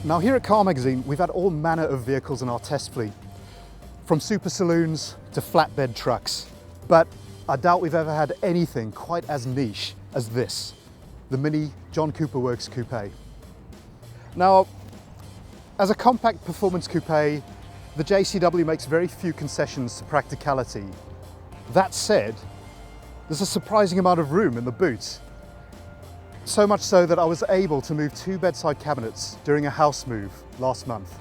Now here at Car Magazine, we've had all manner of vehicles in our test fleet, from super saloons to flatbed trucks. But I doubt we've ever had anything quite as niche as this, the Mini John Cooper Works Coupé. Now, as a compact performance coupe, the JCW makes very few concessions to practicality. That said, there's a surprising amount of room in the boot. So much so that I was able to move 2 bedside cabinets during a house move last month.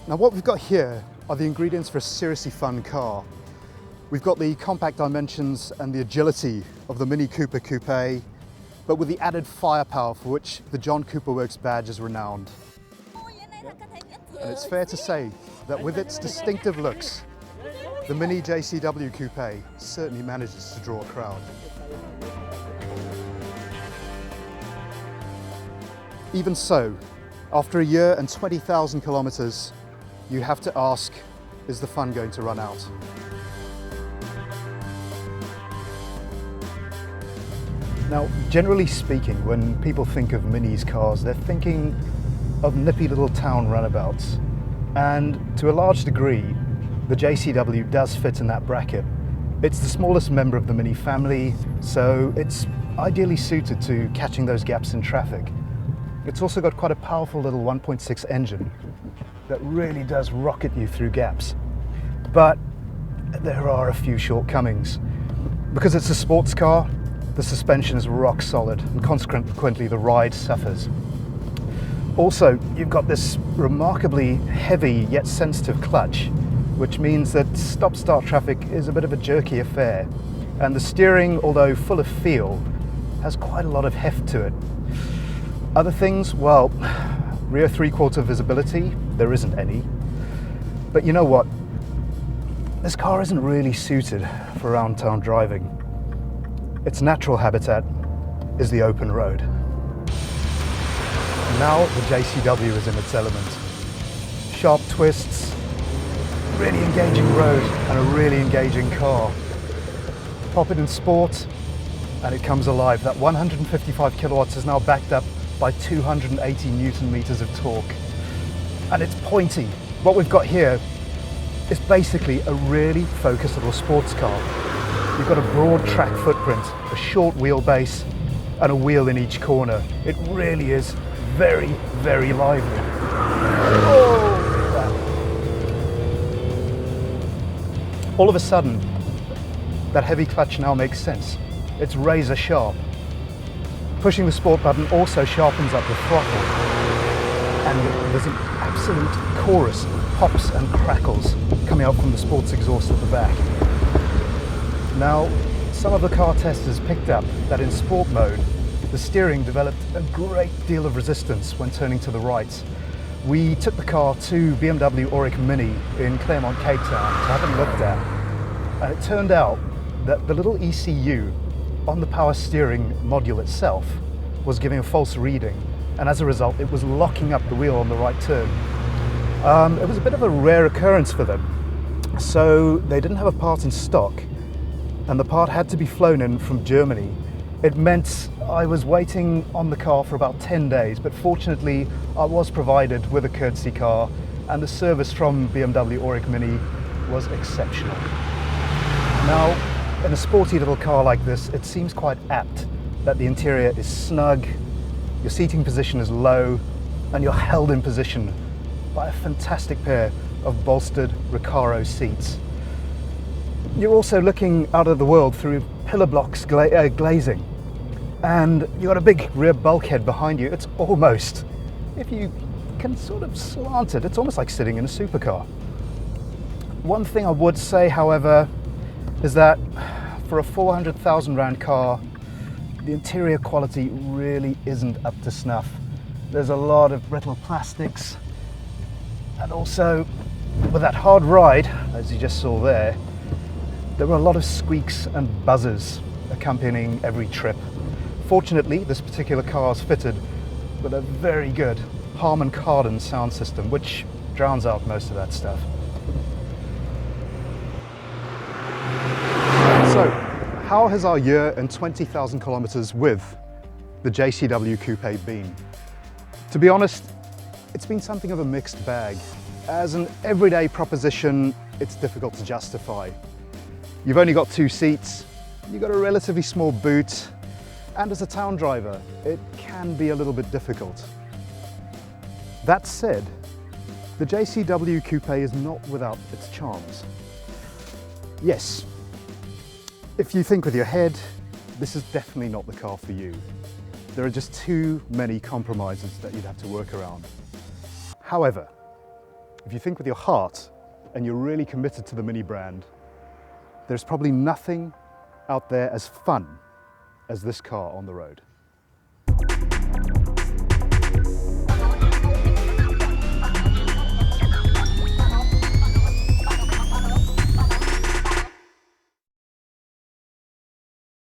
Now what we've got here are the ingredients for a seriously fun car. We've got the compact dimensions and the agility of the Mini Cooper Coupe, but with the added firepower for which the John Cooper Works badge is renowned. And it's fair to say that with its distinctive looks, the Mini JCW Coupe certainly manages to draw a crowd. Even so, after a year and 20,000 kilometers, you have to ask, is the fun going to run out? Now, generally speaking, when people think of Mini's cars, they're thinking of nippy little town runabouts. And to a large degree, the JCW does fit in that bracket. It's the smallest member of the Mini family, so it's ideally suited to catching those gaps in traffic. It's also got quite a powerful little 1.6 engine that really does rocket you through gaps. But there are a few shortcomings. Because it's a sports car, the suspension is rock solid and consequently the ride suffers. Also, you've got this remarkably heavy yet sensitive clutch, which means that stop-start traffic is a bit of a jerky affair. And the steering, although full of feel, has quite a lot of heft to it. Other things, well, rear 3/4 visibility, there isn't any. But you know what? This car isn't really suited for around town driving. Its natural habitat is the open road. Now the JCW is in its element. Sharp twists, really engaging road, and a really engaging car. Pop it in sport, and it comes alive. That 155 kilowatts is now backed up by 280 Newton meters of torque. And it's pointy. What we've got here is basically a really focused little sports car. You've got a broad track footprint, a short wheelbase, and a wheel in each corner. It really is very, very lively. Oh, all of a sudden, that heavy clutch now makes sense. It's razor sharp. Pushing the sport button also sharpens up the throttle. And there's an absolute chorus of pops and crackles coming out from the sports exhaust at the back. Now, some of the car testers picked up that in sport mode, the steering developed a great deal of resistance when turning to the right. We took the car to BMW Auric Mini in Claremont, Cape Town to have it looked at. And it turned out that the little ECU on the power steering module itself was giving a false reading, and as a result it was locking up the wheel on the right turn. It was a bit of a rare occurrence for them, so they didn't have a part in stock, and the part had to be flown in from Germany. It meant I was waiting on the car for about 10 days, but fortunately I was provided with a courtesy car, and the service from BMW Auric Mini was exceptional. Now, in a sporty little car like this, it seems quite apt that the interior is snug, your seating position is low, and you're held in position by a fantastic pair of bolstered Recaro seats. You're also looking out of the world through pillar blocks glazing, and you've got a big rear bulkhead behind you. It's almost, if you can sort of slant it, it's almost like sitting in a supercar. One thing I would say, however, is that for a 400,000 rand car, the interior quality really isn't up to snuff. There's a lot of brittle plastics, and also with that hard ride, as you just saw there were a lot of squeaks and buzzes accompanying every trip. Fortunately, this particular car is fitted with a very good Harman Kardon sound system, which drowns out most of that stuff. So, how has our year and 20,000 kilometers with the JCW Coupé been? To be honest, it's been something of a mixed bag. As an everyday proposition, it's difficult to justify. You've only got 2 seats, you've got a relatively small boot, and as a town driver, it can be a little bit difficult. That said, the JCW Coupé is not without its charms. Yes, if you think with your head, this is definitely not the car for you. There are just too many compromises that you'd have to work around. However, if you think with your heart and you're really committed to the Mini brand, there's probably nothing out there as fun as this car on the road.